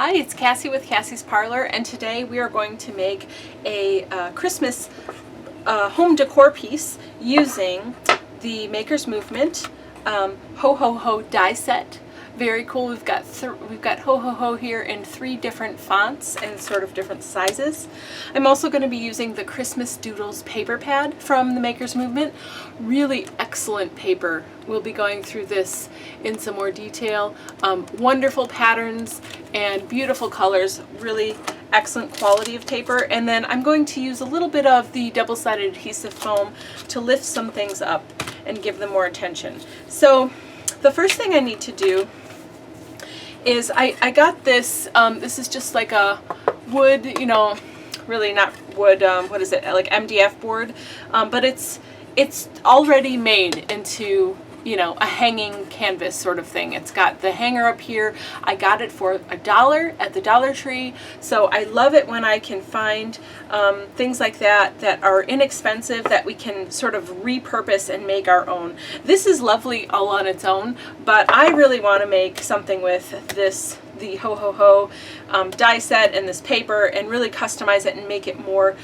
Hi, it's Cassie with Cassy's Parlor, and today we are going to make a Christmas home decor piece using the Maker's Movement Ho Ho Ho die set. Very cool. We've got Ho Ho Ho here in 3 different fonts and sort of different sizes. I'm also going to be using the Christmas Doodles paper pad from the Maker's Movement. Really excellent paper. We'll be going through this in some more detail. Wonderful patterns and beautiful colors. Really excellent quality of paper. And then I'm going to use a little bit of the double-sided adhesive foam to lift some things up and give them more attention. So the first thing I need to do is I got this, this is just like a wood, you know, really not wood, what is it, like MDF board, but it's already made into, you know, a hanging canvas sort of thing. It's got the hanger up here. I got it for $1 at the Dollar Tree, so I love it when I can find things like that that are inexpensive that we can sort of repurpose and make our own. This is lovely all on its own, but I really want to make something with this, the Ho Ho Ho die set and this paper, and really customize it and make it more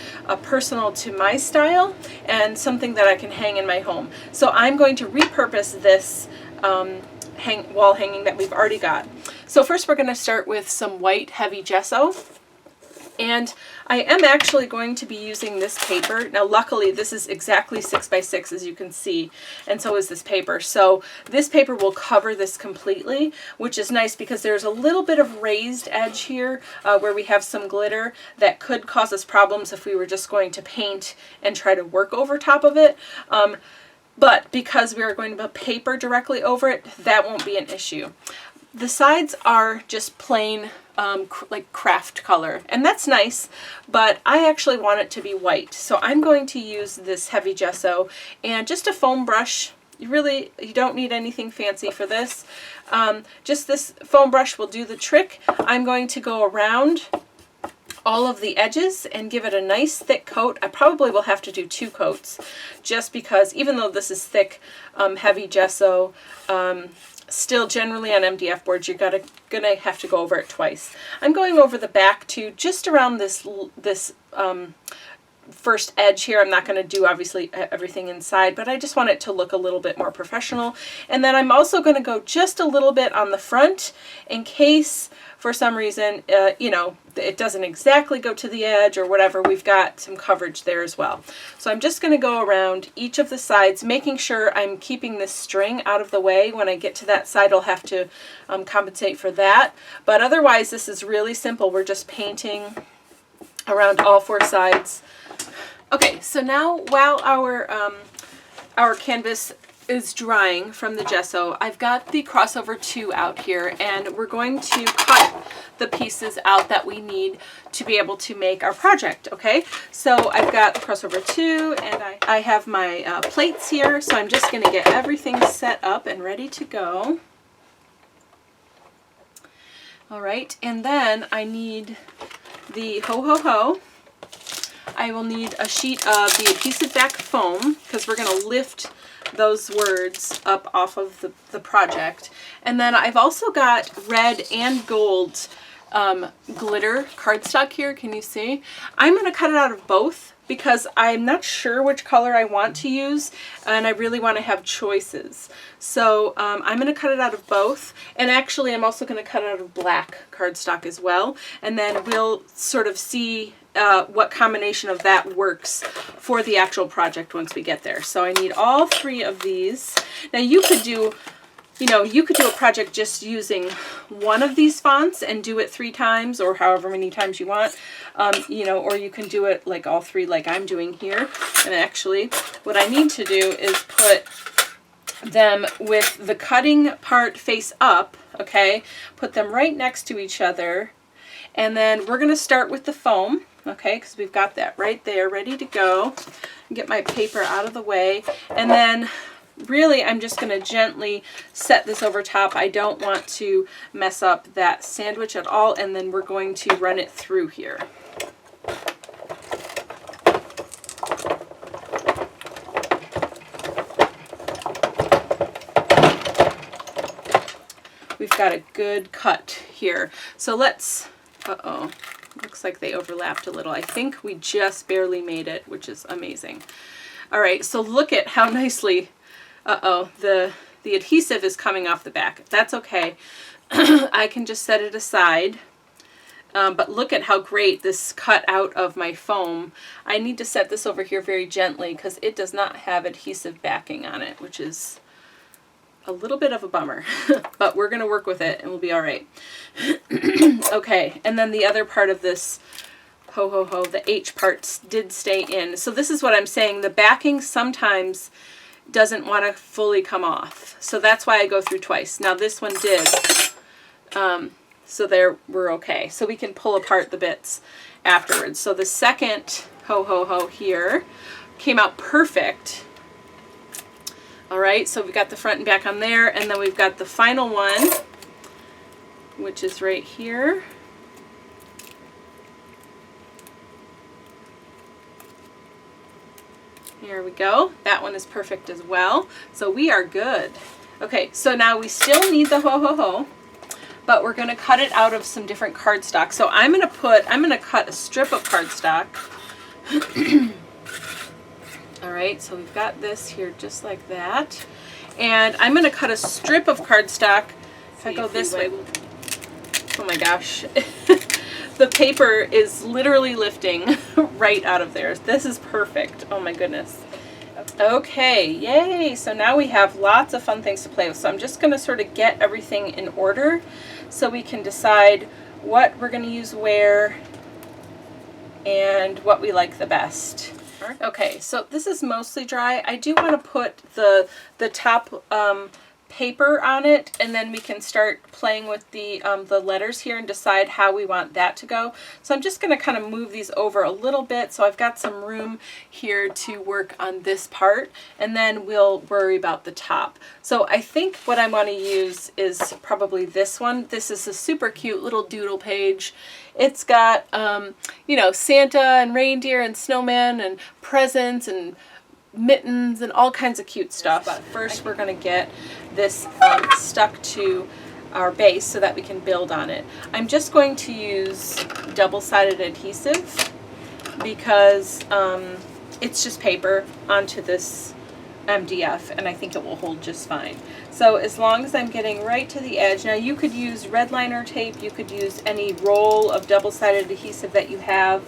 personal to my style and something that I can hang in my home. So I'm going to repurpose this wall hanging that we've already got. So first we're going to start with some white heavy gesso. And I am actually going to be using this paper. Now luckily this is exactly 6 by 6 as you can see, and so is this paper. So this paper will cover this completely, which is nice because there's a little bit of raised edge here where we have some glitter that could cause us problems if we were just going to paint and try to work over top of it. But because we are going to put paper directly over it, that won't be an issue. The sides are just plain like craft color, and that's nice, but I actually want it to be white. So I'm going to use this heavy gesso and just a foam brush. You don't need anything fancy for this. Just this foam brush will do the trick. I'm going to go around all of the edges and give it a nice thick coat. I probably will have to do 2 coats just because even though this is thick, heavy gesso, still generally on MDF boards you're gonna have to go over it twice. I'm going over the back too, just around this first edge here. I'm not going to do obviously everything inside, but I just want it to look a little bit more professional. And then I'm also going to go just a little bit on the front in case for some reason, you know, it doesn't exactly go to the edge or whatever. We've got some coverage there as well. So I'm just going to go around each of the sides, making sure I'm keeping this string out of the way. When I get to that side, I'll have to compensate for that. But otherwise, this is really simple. We're just painting around all 4 sides. Okay, so now while our canvas is drying from the gesso, I've got the crossover 2 out here, and we're going to cut the pieces out that we need to be able to make our project. Okay, so I've got the crossover 2, and I have my plates here, so I'm just going to get everything set up and ready to go. All right, and then I need the Ho Ho Ho. I will need a sheet of the adhesive back foam because we're going to lift those words up off of the project. And then I've also got red and gold glitter cardstock here. Can you see? I'm going to cut it out of both because I'm not sure which color I want to use, and I really want to have choices. So I'm going to cut it out of both, and actually I'm also going to cut it out of black cardstock as well, and then we'll sort of see what combination of that works for the actual project once we get there. So I need all 3 of these. Now you could do, you know, you could do a project just using one of these fonts and do it 3 times or however many times you want, you know, or you can do it like all 3 like I'm doing here. And actually what I need to do is put them with the cutting part face up, okay, put them right next to each other, and then we're going to start with the foam, okay, because we've got that right there ready to go. Get my paper out of the way, and then really I'm just going to gently set this over top. I don't want to mess up that sandwich at all, and then we're going to run it through here. We've got a good cut here. So let's, uh-oh, looks like they overlapped a little. I think we just barely made it, which is amazing. All right, so look at how nicely, the adhesive is coming off the back. That's okay. I can just set it aside. But look at how great this cut out of my foam. I need to set this over here very gently because it does not have adhesive backing on it, which is a little bit of a bummer. But we're going to work with it and we'll be all right. Okay, and then the other part of this, the H parts did stay in. So this is what I'm saying. The backing sometimes doesn't want to fully come off. So that's why I go through twice. Now this one did. So there we're okay. So we can pull apart the bits afterwards. So the second here came out perfect. All right, so we've got the front and back on there, and then we've got the final one, which is right here. Here we go. That one is perfect as well. So we are good. Okay, so now we still need the but we're going to cut it out of some different cardstock. So I'm going to cut a strip of cardstock. All right, so we've got this here just like that. And I'm going to cut a strip of cardstock. If I go this way, oh my gosh. The paper is literally lifting right out of there. This is perfect. Oh my goodness. Okay, yay! So now we have lots of fun things to play with. So I'm just going to sort of get everything in order so we can decide what we're going to use where and what we like the best. Okay, so this is mostly dry. I do want to put the top paper on it, and then we can start playing with the letters here and decide how we want that to go. So I'm just going to kind of move these over a little bit so I've got some room here to work on this part, and then we'll worry about the top. So I think what I want to use is probably this one. This is a super cute little doodle page. It's got, you know, Santa and reindeer and snowman and presents and mittens and all kinds of cute stuff. But first we're going to get this stuck to our base so that we can build on it. I'm just going to use double-sided adhesive because it's just paper onto this MDF, and I think it will hold just fine. So as long as I'm getting right to the edge, now you could use red liner tape, you could use any roll of double-sided adhesive that you have.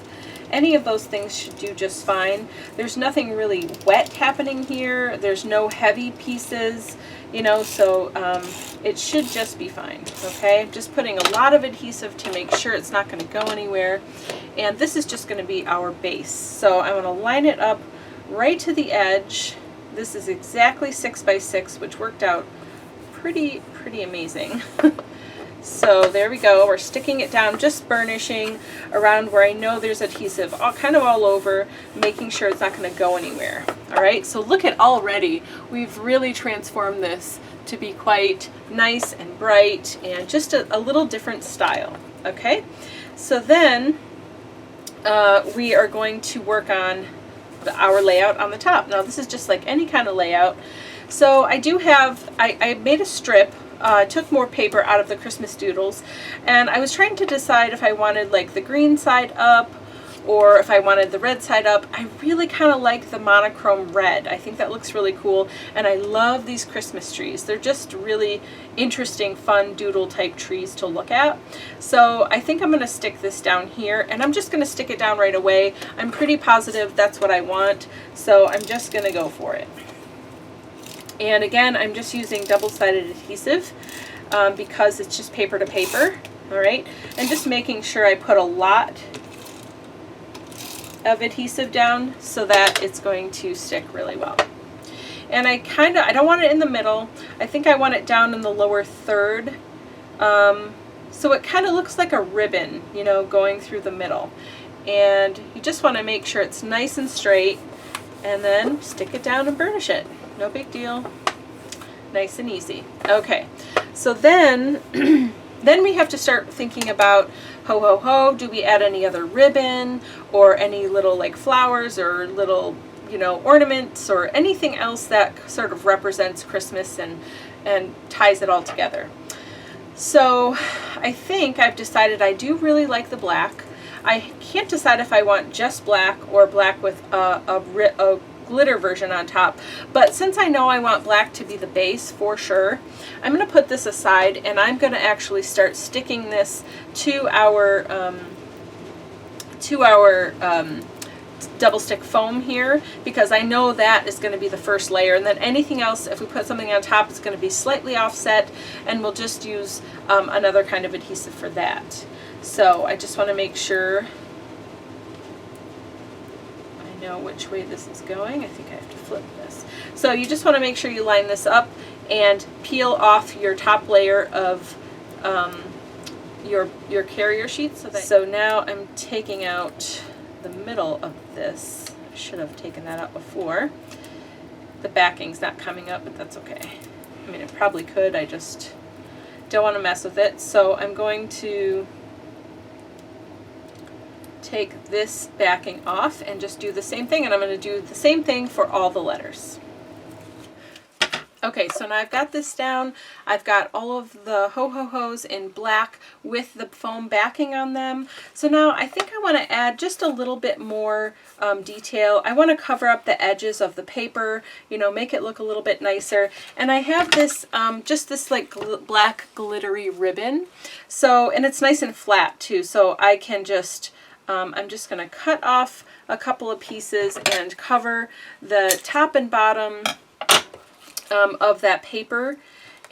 Any of those things should do just fine. There's nothing really wet happening here. There's no heavy pieces, you know, so it should just be fine, okay? I'm just putting a lot of adhesive to make sure it's not going to go anywhere. And this is just going to be our base. So I'm going to line it up right to the edge. This is exactly 6 by 6, which worked out pretty amazing. So there we go. We're sticking it down, just burnishing around where I know there's adhesive, kind of all over, making sure it's not going to go anywhere. All right, so look at already, we've really transformed this to be quite nice and bright and just a little different style. Okay, so then we are going to work on our layout on the top. Now this is just like any kind of layout. So I do have, I made a strip. Took more paper out of the Christmas doodles, and I was trying to decide if I wanted like the green side up or if I wanted the red side up. I really kind of like the monochrome red. I think that looks really cool, and I love these Christmas trees. They're just really interesting, fun doodle type trees to look at. So I think I'm going to stick this down here, and I'm just going to stick it down right away. I'm pretty positive that's what I want, so I'm just going to go for it. And again, I'm just using double-sided adhesive because it's just paper to paper, all right? And just making sure I put a lot of adhesive down so that it's going to stick really well. And I don't want it in the middle. I think I want it down in the lower third. So it kind of looks like a ribbon, you know, going through the middle. And you just want to make sure it's nice and straight, and then stick it down and burnish it. No big deal. Nice and easy. Okay, so then then we have to start thinking about do we add any other ribbon or any little like flowers or little, you know, ornaments or anything else that sort of represents Christmas and ties it all together. So I think I've decided I do really like the black. I can't decide if I want just black or black with a glitter version on top, but since I know I want black to be the base for sure, I'm going to put this aside and I'm going to actually start sticking this to our double stick foam here, because I know that is going to be the first layer, and then anything else, if we put something on top, it's going to be slightly offset, and we'll just use another kind of adhesive for that. So I just want to make sure I know which way this is going. I think I have to flip this. So you just want to make sure you line this up and peel off your top layer of your carrier sheet. So now I'm taking out the middle of this. I should have taken that out before. The backing's not coming up, but that's okay. I mean, it probably could, I just don't want to mess with it. So I'm going to take this backing off and just do the same thing, and I'm going to do the same thing for all the letters. Okay, so now I've got this down. I've got all of the ho-ho-hos in black with the foam backing on them. So now I think I want to add just a little bit more detail. I want to cover up the edges of the paper, you know, make it look a little bit nicer. And I have this, just this like black glittery ribbon. So, and it's nice and flat too, so I can just, I'm just going to cut off a couple of pieces and cover the top and bottom of that paper,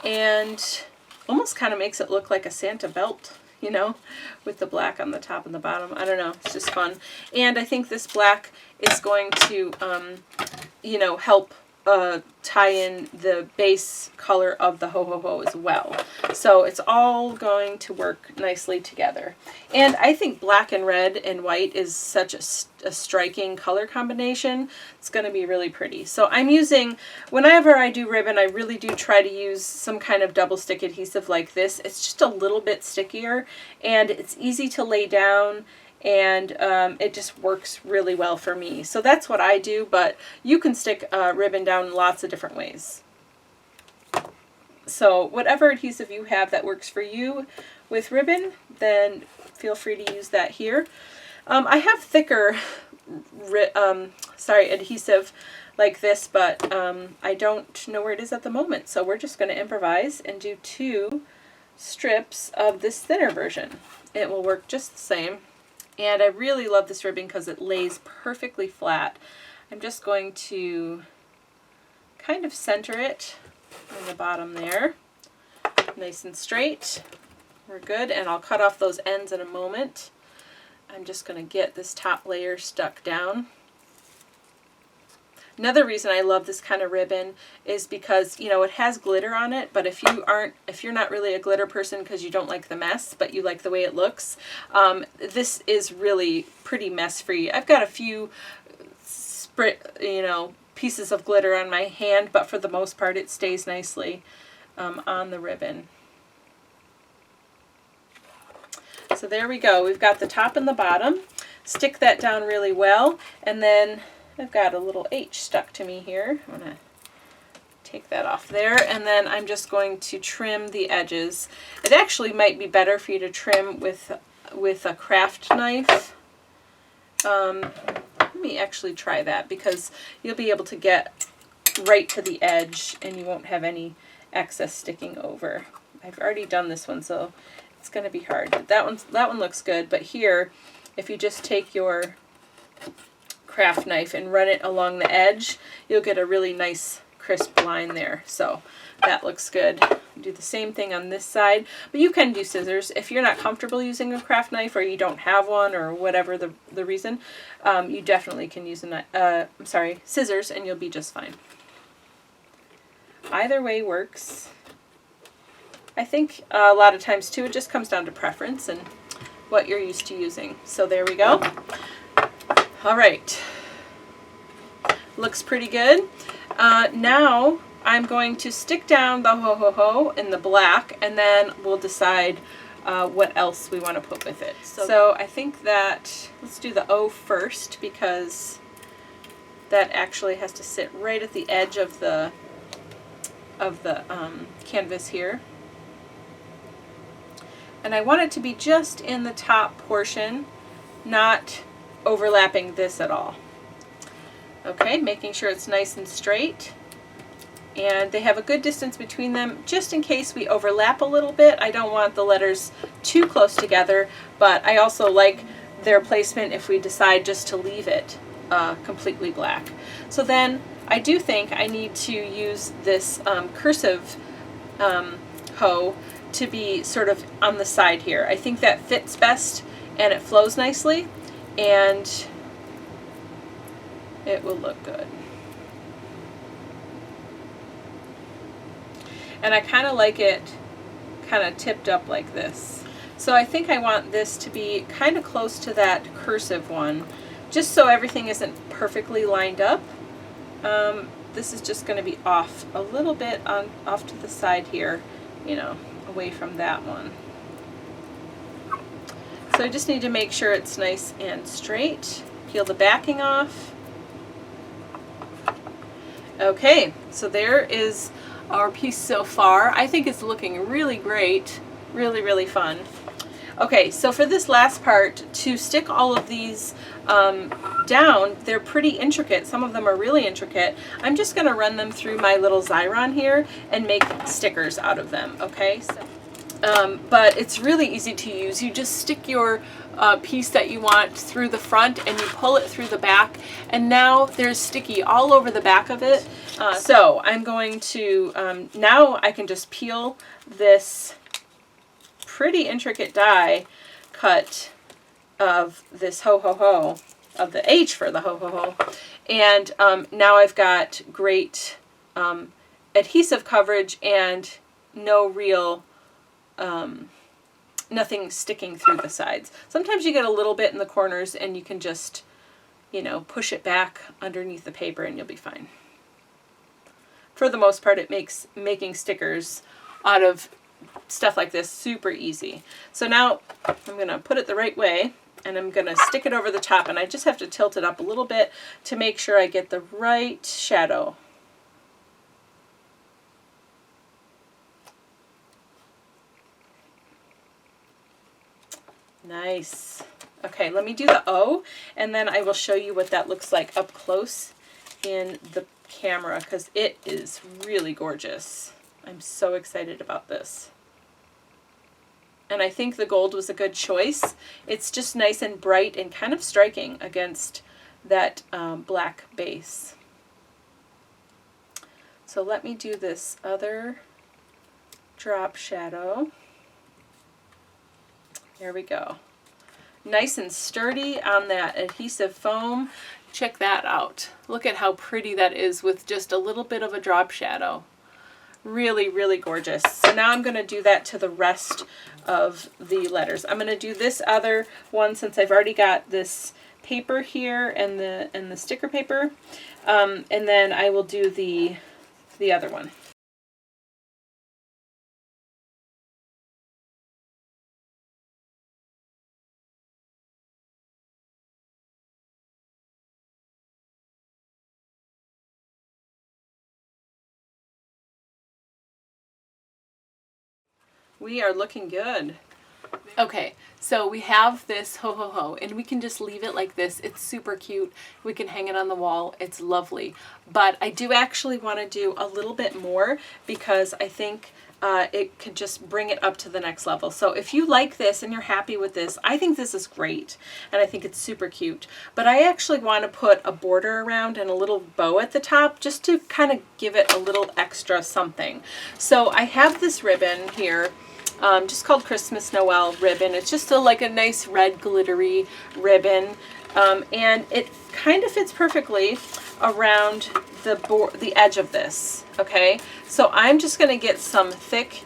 and almost kind of makes it look like a Santa belt, you know, with the black on the top and the bottom. I don't know, it's just fun. And I think this black is going to, you know, help tie in the base color of the ho-ho-ho as well. So it's all going to work nicely together. And I think black and red and white is such a striking color combination. It's going to be really pretty. So I'm using, whenever I do ribbon, I really do try to use some kind of double stick adhesive like this. It's just a little bit stickier and it's easy to lay down, and it just works really well for me. So that's what I do, but you can stick ribbon down lots of different ways. So whatever adhesive you have that works for you with ribbon, then feel free to use that here. I have thicker adhesive like this, but I don't know where it is at the moment. So we're just going to improvise and do 2 strips of this thinner version. It will work just the same. And I really love this ribbon because it lays perfectly flat. I'm just going to kind of center it on the bottom there. Nice and straight. We're good, and I'll cut off those ends in a moment. I'm just going to get this top layer stuck down. Another reason I love this kind of ribbon is because, you know, it has glitter on it, but if you're not really a glitter person because you don't like the mess, but you like the way it looks, this is really pretty mess free. I've got a few pieces of glitter on my hand, but for the most part it stays nicely on the ribbon. So there we go. We've got the top and the bottom. Stick that down really well, and then I've got a little H stuck to me here. I'm going to take that off there, and then I'm just going to trim the edges. It actually might be better for you to trim with a craft knife. Let me actually try that, because you'll be able to get right to the edge and you won't have any excess sticking over. I've already done this one, so it's going to be hard. But that one looks good, but here, if you just take your craft knife and run it along the edge, you'll get a really nice crisp line there. So that looks good. Do the same thing on this side, but you can do scissors if you're not comfortable using a craft knife, or you don't have one, or whatever the reason. You definitely can use scissors, and you'll be just fine. Either way works. I think a lot of times too, it just comes down to preference and what you're used to using. So there we go. All right, looks pretty good. Now I'm going to stick down the ho-ho-ho in the black, and then we'll decide what else we want to put with it. So I think that, let's do the O first, because that actually has to sit right at the edge of the canvas here. And I want it to be just in the top portion, not overlapping this at all. Okay, making sure it's nice and straight. And they have a good distance between them, just in case we overlap a little bit. I don't want the letters too close together, but I also like their placement if we decide just to leave it completely black. So then I do think I need to use this cursive hoe to be sort of on the side here. I think that fits best and it flows nicely and it will look good. And I kind of like it kind of tipped up like this. So I think I want this to be kind of close to that cursive one, just so everything isn't perfectly lined up. This is just going to be off a little bit off to the side here, you know, away from that one. So I just need to make sure it's nice and straight. Peel the backing off. Okay, so there is our piece so far. I think it's looking really great, really, really fun. Okay, so for this last part, to stick all of these down, they're pretty intricate. Some of them are really intricate. I'm just going to run them through my little Xyron here and make stickers out of them, okay? So, but it's really easy to use. You just stick your piece that you want through the front and you pull it through the back, and now there's sticky all over the back of it. So I'm going to, now I can just peel this pretty intricate die cut of this ho-ho-ho, of the H for the ho-ho-ho, and now I've got great adhesive coverage and no real nothing sticking through the sides. Sometimes you get a little bit in the corners and you can just, you know, push it back underneath the paper and you'll be fine. For the most part, it makes making stickers out of stuff like this super easy. So now I'm going to put it the right way and I'm going to stick it over the top, and I just have to tilt it up a little bit to make sure I get the right shadow. Nice. Okay, let me do the O, and then I will show you what that looks like up close in the camera, because it is really gorgeous. I'm so excited about this. And I think the gold was a good choice. It's just nice and bright and kind of striking against that black base. So let me do this other drop shadow. There we go. Nice and sturdy on that adhesive foam. Check that out. Look at how pretty that is with just a little bit of a drop shadow. Really, really gorgeous. So now I'm going to do that to the rest of the letters. I'm going to do this other one since I've already got this paper here and the sticker paper, and then I will do the other one. We are looking good. Okay, so we have this ho-ho-ho, and we can just leave it like this. It's super cute. We can hang it on the wall. It's lovely. But I do actually want to do a little bit more because I think it could just bring it up to the next level. So if you like this and you're happy with this, I think this is great, and I think it's super cute. But I actually want to put a border around and a little bow at the top just to kind of give it a little extra something. So I have this ribbon here. Just called Christmas Noel ribbon. It's just like a nice red glittery ribbon, and it kind of fits perfectly around the edge of this. Okay, so I'm just going to get some thick,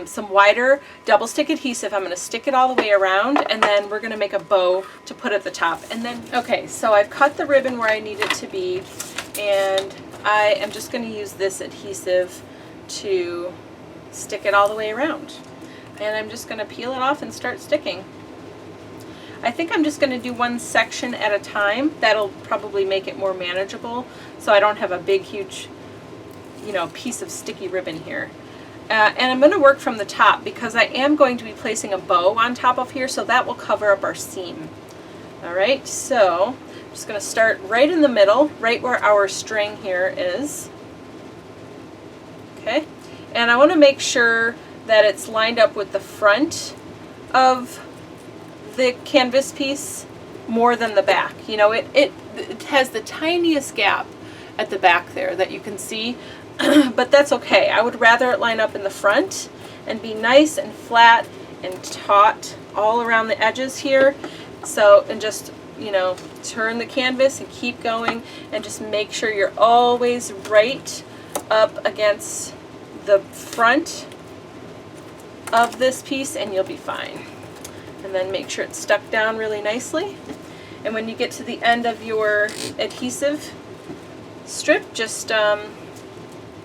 some wider double stick adhesive. I'm going to stick it all the way around, and then we're going to make a bow to put at the top. And then, okay, so I've cut the ribbon where I need it to be, and I am just going to use this adhesive to stick it all the way around. And I'm just going to peel it off and start sticking. I think I'm just going to do one section at a time. That'll probably make it more manageable so I don't have a big huge, you know, piece of sticky ribbon here. And I'm going to work from the top because I am going to be placing a bow on top of here, so that will cover up our seam. Alright, so I'm just going to start right in the middle, right where our string here is. Okay, and I want to make sure that it's lined up with the front of the canvas piece more than the back. You know, it has the tiniest gap at the back there that you can see, but that's okay. I would rather it line up in the front and be nice and flat and taut all around the edges here. So, and just, you know, turn the canvas and keep going and just make sure you're always right up against the front of this piece and you'll be fine. And then make sure it's stuck down really nicely. And when you get to the end of your adhesive strip, just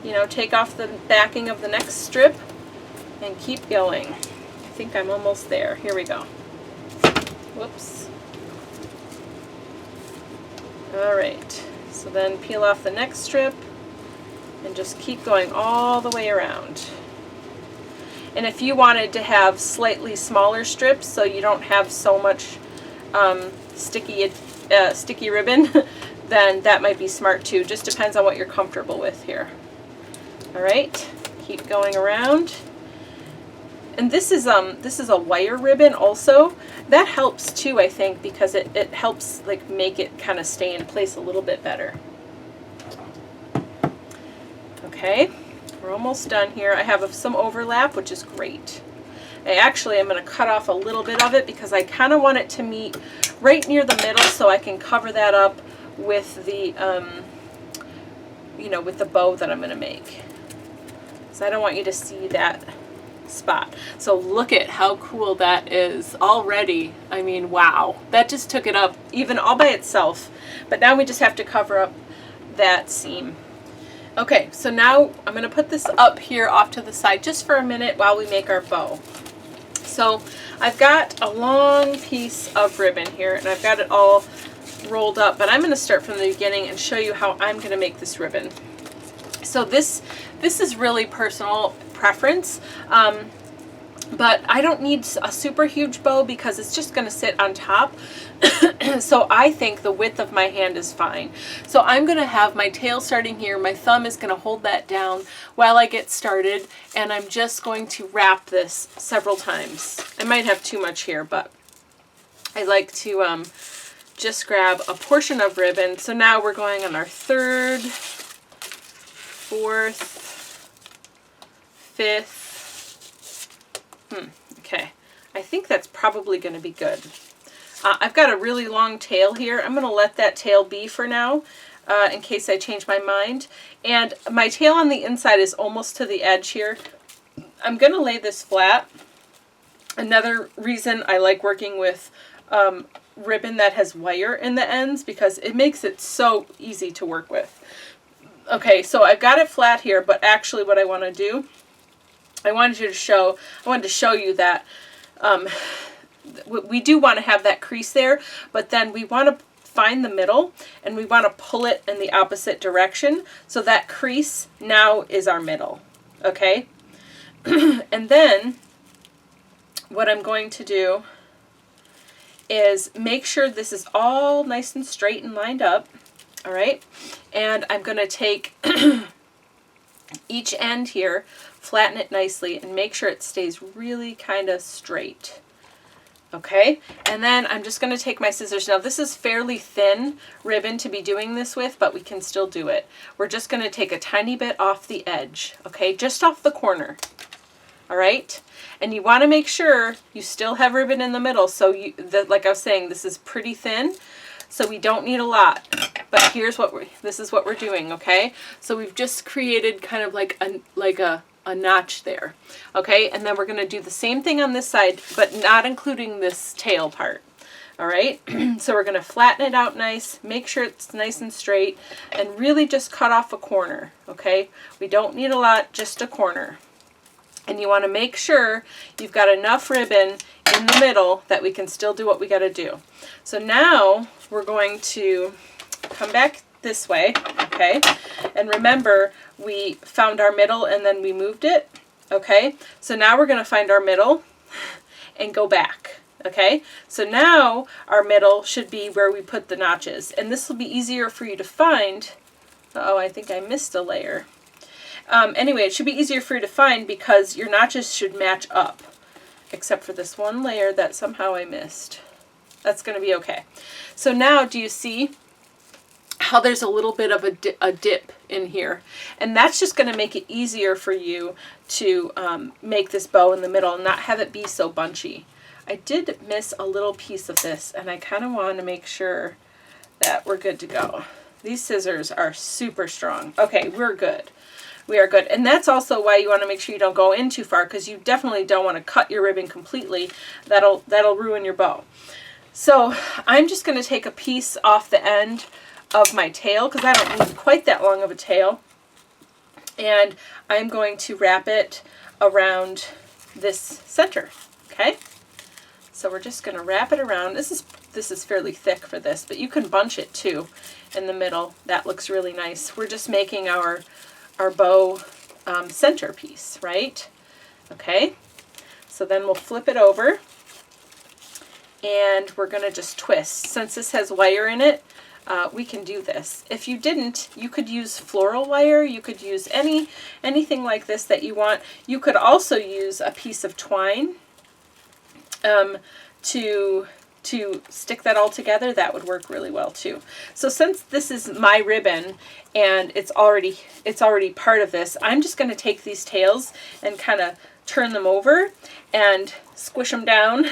you know, take off the backing of the next strip and keep going. I think I'm almost there. Here we go. Whoops. Alright, so then peel off the next strip and just keep going all the way around. And if you wanted to have slightly smaller strips so you don't have so much sticky ribbon, then that might be smart too. Just depends on what you're comfortable with here. Alright, keep going around. And this is a wire ribbon also. That helps too, I think, because it helps like make it kind of stay in place a little bit better. Okay, we're almost done here. I have some overlap, which is great. I actually am going to cut off a little bit of it because I kind of want it to meet right near the middle so I can cover that up with the, you know, with the bow that I'm going to make. So I don't want you to see that spot. So look at how cool that is already. I mean, wow. That just took it up even all by itself. But now we just have to cover up that seam. Okay, so now I'm going to put this up here off to the side just for a minute while we make our bow. So I've got a long piece of ribbon here and I've got it all rolled up, but I'm going to start from the beginning and show you how I'm going to make this ribbon. So this is really personal preference, but I don't need a super huge bow because it's just going to sit on top. So I think the width of my hand is fine. So I'm going to have my tail starting here. My thumb is going to hold that down while I get started, and I'm just going to wrap this several times. I might have too much here, but I like to just grab a portion of ribbon. So now we're going on our third, fourth, fifth. Okay, I think that's probably going to be good. I've got a really long tail here. I'm going to let that tail be for now in case I change my mind. And my tail on the inside is almost to the edge here. I'm going to lay this flat. Another reason I like working with ribbon that has wire in the ends because it makes it so easy to work with. Okay, so I've got it flat here, but actually what I want to do, I wanted to show you that we do want to have that crease there, but then we want to find the middle and we want to pull it in the opposite direction. So that crease now is our middle. Okay? And then what I'm going to do is make sure this is all nice and straight and lined up. All right? And I'm going to take each end here, flatten it nicely, and make sure it stays really kind of straight. Okay, and then I'm just going to take my scissors. Now this is fairly thin ribbon to be doing this with, but we can still do it. We're just going to take a tiny bit off the edge, okay, just off the corner. All right, and you want to make sure you still have ribbon in the middle. So like I was saying, this is pretty thin, so we don't need a lot. But here's what this is what we're doing, okay? So we've just created kind of like a notch there, okay? And then we're going to do the same thing on this side, but not including this tail part, all right? So we're going to flatten it out nice, make sure it's nice and straight, and really just cut off a corner, okay? We don't need a lot, just a corner. And you want to make sure you've got enough ribbon in the middle that we can still do what we got to do. So now we're going to come back this way, okay? And remember, we found our middle and then we moved it. Okay, so now we're going to find our middle and go back. Okay, so now our middle should be where we put the notches, and this will be easier for you to find. Oh, I think I missed a layer. Anyway, it should be easier for you to find because your notches should match up, except for this one layer that somehow I missed. That's going to be okay. So now, do you see how there's a little bit of a dip in here? And that's just going to make it easier for you to make this bow in the middle and not have it be so bunchy. I did miss a little piece of this, and I kind of want to make sure that we're good to go. These scissors are super strong. Okay, we're good. We are good. And that's also why you want to make sure you don't go in too far, because you definitely don't want to cut your ribbon completely. That'll ruin your bow. So I'm just going to take a piece off the end of my tail, because I don't need quite that long of a tail. And I'm going to wrap it around this center. Okay? So we're just going to wrap it around. This is fairly thick for this, but you can bunch it too in the middle. That looks really nice. We're just making our bow centerpiece, right? Okay. So then we'll flip it over, and we're going to just twist. Since this has wire in it, we can do this. If you didn't, you could use floral wire. You could use anything like this that you want. You could also use a piece of twine to stick that all together. That would work really well too. So since this is my ribbon and it's already part of this, I'm just going to take these tails and kind of turn them over and squish them down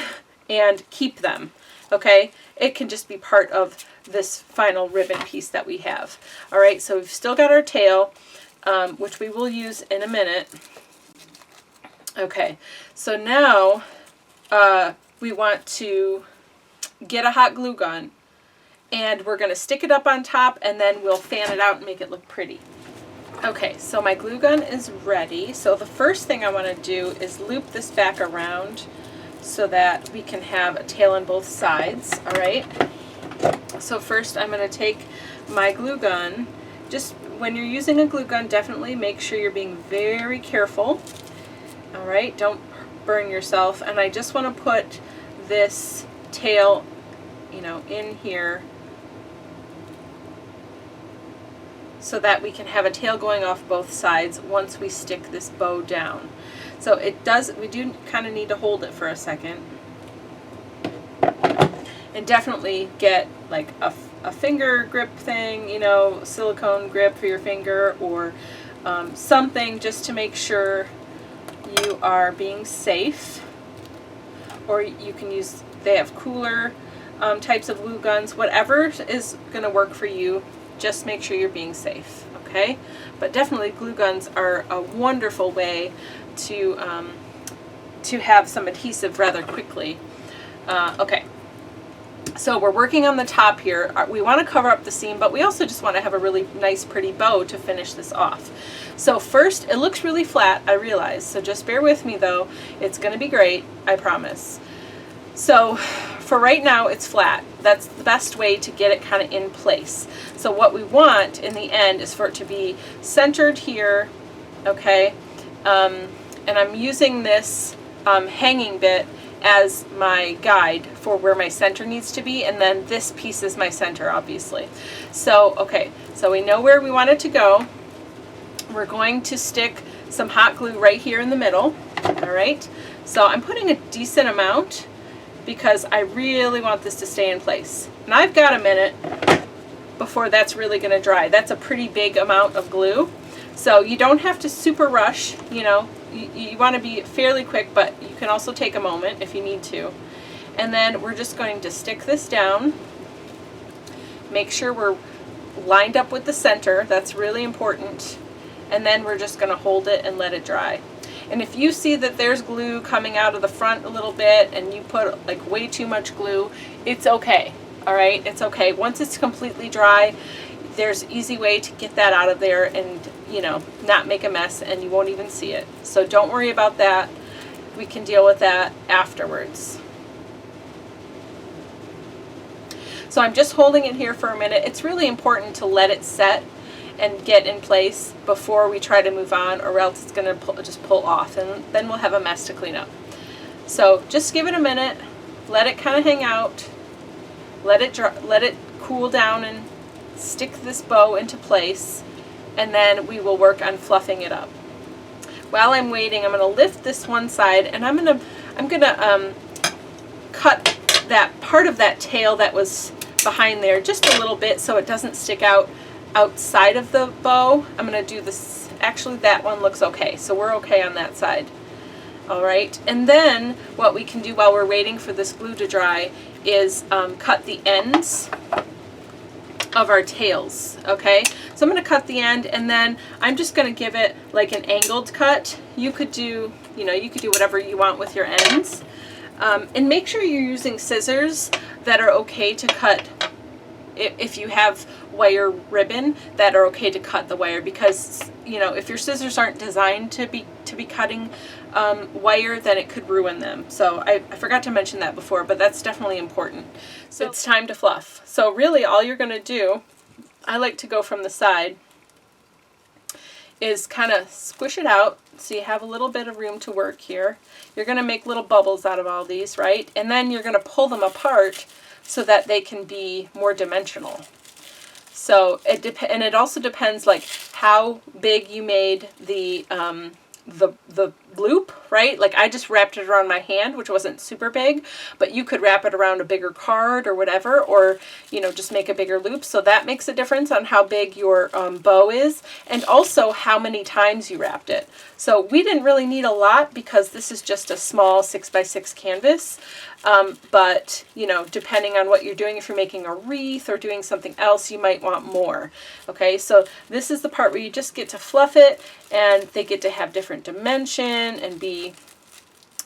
and keep them. Okay, it can just be part of this final ribbon piece that we have. All right, so we've still got our tail, which we will use in a minute. Okay, so now we want to get a hot glue gun, and we're going to stick it up on top, and then we'll fan it out and make it look pretty. Okay, so my glue gun is ready. So the first thing I want to do is loop this back around so that we can have a tail on both sides. All right, so first I'm going to take my glue gun. Just when you're using a glue gun, definitely make sure you're being very careful. All right, don't burn yourself. And I just want to put this tail, you know, in here so that we can have a tail going off both sides once we stick this bow down. So we do kind of need to hold it for a second. And definitely get like a finger grip thing, you know, silicone grip for your finger, or something just to make sure you are being safe. Or you can use, they have cooler types of glue guns. Whatever is going to work for you, just make sure you're being safe, okay? But definitely glue guns are a wonderful way to have some adhesive rather quickly. Okay, so we're working on the top here. We want to cover up the seam, but we also just want to have a really nice pretty bow to finish this off. So first, it looks really flat, I realize, so just bear with me though. It's going to be great, I promise. So for right now, it's flat. That's the best way to get it kind of in place. So what we want in the end is for it to be centered here, okay? And I'm using this hanging bit as my guide for where my center needs to be, and then this piece is my center, obviously. So, okay, so we know where we want it to go. We're going to stick some hot glue right here in the middle, all right? So I'm putting a decent amount because I really want this to stay in place. And I've got a minute before that's really going to dry. That's a pretty big amount of glue. So you don't have to super rush, you know. You want to be fairly quick, but you can also take a moment if you need to. And then we're just going to stick this down. Make sure we're lined up with the center. That's really important. And then we're just going to hold it and let it dry. And if you see that there's glue coming out of the front a little bit and you put like way too much glue, it's okay. All right, it's okay. Once it's completely dry, there's an easy way to get that out of there and, you know, not make a mess, and you won't even see it. So don't worry about that. We can deal with that afterwards. So I'm just holding it here for a minute. It's really important to let it set and get in place before we try to move on, or else it's going to just pull off, and then we'll have a mess to clean up. So just give it a minute, let it kind of hang out, let it cool down and stick this bow into place, and then we will work on fluffing it up. While I'm waiting, I'm going to lift this one side, and I'm going to cut that part of that tail that was behind there just a little bit so it doesn't stick out outside of the bow. I'm going to do this, actually that one looks okay, so we're okay on that side. Alright, and then what we can do while we're waiting for this glue to dry is cut the ends of our tails, okay? So I'm going to cut the end, and then I'm just going to give it like an angled cut. You could do, you could do whatever you want with your ends. And make sure you're using scissors that are okay to cut, if you have wire ribbon, that are okay to cut the wire, because if your scissors aren't designed to be cutting wire, then it could ruin them. So I forgot to mention that before, but that's definitely important. So it's time to fluff. So really all you're going to do, I like to go from the side, is kind of squish it out so you have a little bit of room to work here. You're going to make little bubbles out of all these, right? And then you're going to pull them apart so that they can be more dimensional. So it also depends like how big you made the loop, right? Like I just wrapped it around my hand, which wasn't super big, but you could wrap it around a bigger card or whatever, or just make a bigger loop. So that makes a difference on how big your bow is, and also how many times you wrapped it. So we didn't really need a lot because this is just a small 6x6 canvas. But depending on what you're doing, if you're making a wreath or doing something else, you might want more. Okay, so this is the part where you just get to fluff it, and they get to have different dimension and be,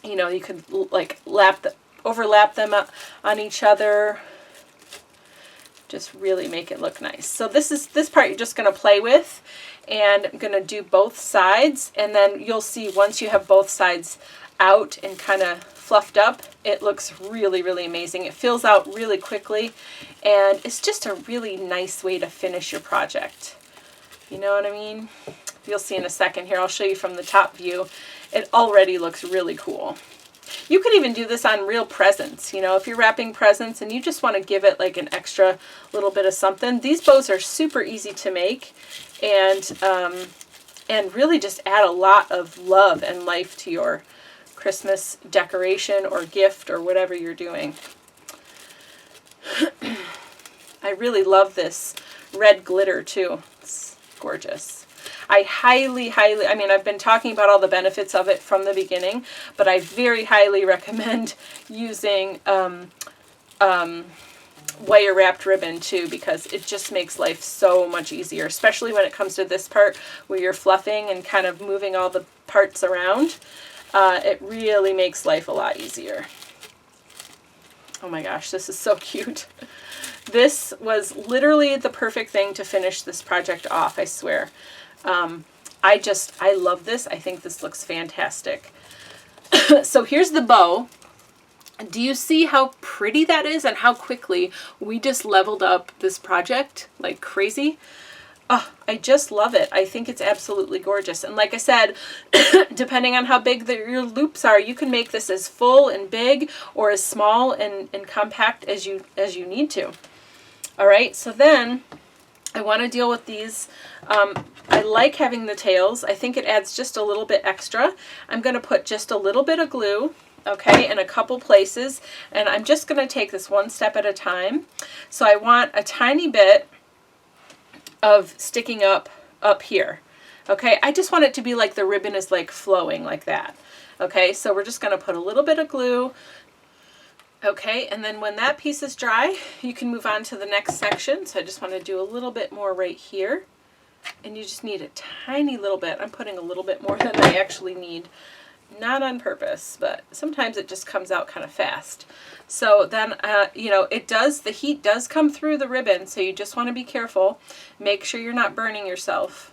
you could like overlap them on each other. Just really make it look nice. So this part you're just going to play with, and I'm going to do both sides, and then you'll see once you have both sides out and kind of fluffed up, it looks really, really amazing. It fills out really quickly, and it's just a really nice way to finish your project. You know what I mean? You'll see in a second here. I'll show you from the top view. It already looks really cool. You could even do this on real presents. If you're wrapping presents and you just want to give it like an extra little bit of something. These bows are super easy to make, and really just add a lot of love and life to your Christmas decoration or gift or whatever you're doing. I really love this red glitter too. It's gorgeous. I highly, I mean, I've been talking about all the benefits of it from the beginning, but I very highly recommend using wire wrapped ribbon too, because it just makes life so much easier, especially when it comes to this part where you're fluffing and kind of moving all the parts around. It really makes life a lot easier. Oh my gosh, this is so cute. This was literally the perfect thing to finish this project off, I swear. I love this. I think this looks fantastic. So here's the bow. Do you see how pretty that is and how quickly we just leveled up this project like crazy? Oh, I just love it. I think it's absolutely gorgeous. And like I said, depending on how big your loops are, you can make this as full and big or as small and compact as you need to. All right, so then I want to deal with these. I like having the tails. I think it adds just a little bit extra. I'm going to put just a little bit of glue, okay, in a couple places, and I'm just going to take this one step at a time. So I want a tiny bit of sticking up here. Okay, I just want it to be like the ribbon is like flowing like that. Okay, so we're just going to put a little bit of glue. Okay, and then when that piece is dry, you can move on to the next section. So I just want to do a little bit more right here. And you just need a tiny little bit. I'm putting a little bit more than I actually need. Not on purpose, but sometimes it just comes out kind of fast. So then, the heat does come through the ribbon, so you just want to be careful. Make sure you're not burning yourself.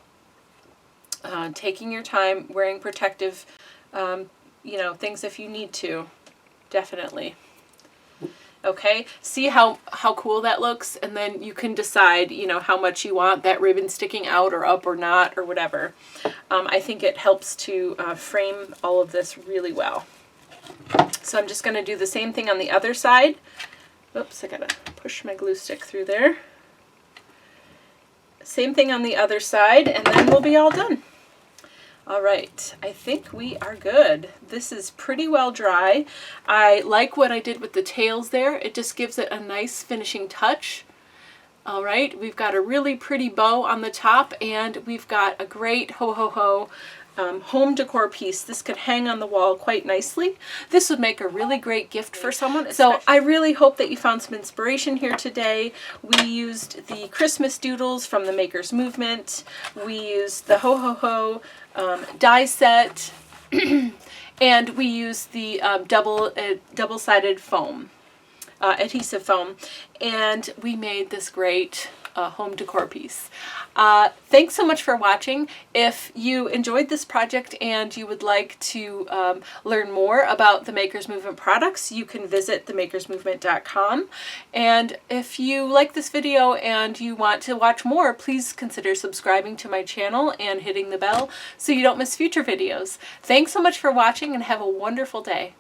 Taking your time, wearing protective, things if you need to, definitely. Okay, see how cool that looks, and then you can decide, you know, how much you want that ribbon sticking out or up or not or whatever. I think it helps to frame all of this really well. So I'm just going to do the same thing on the other side. Oops, I gotta push my glue stick through there. Same thing on the other side, and then we'll be all done. All right, I think we are good. This is pretty well dry. I like what I did with the tails there. It just gives it a nice finishing touch. All right, we've got a really pretty bow on the top, and we've got a great ho-ho-ho home decor piece. This could hang on the wall quite nicely. This would make a really great gift for someone. So I really hope that you found some inspiration here today. We used the Christmas doodles from the Makers Movement. We used the ho-ho-ho die set, and we used the double-sided foam, adhesive foam, and we made this great home decor piece. Thanks so much for watching. If you enjoyed this project and you would like to learn more about the Makers Movement products, you can visit themakersmovement.com. And if you like this video and you want to watch more, please consider subscribing to my channel and hitting the bell so you don't miss future videos. Thanks so much for watching, and have a wonderful day.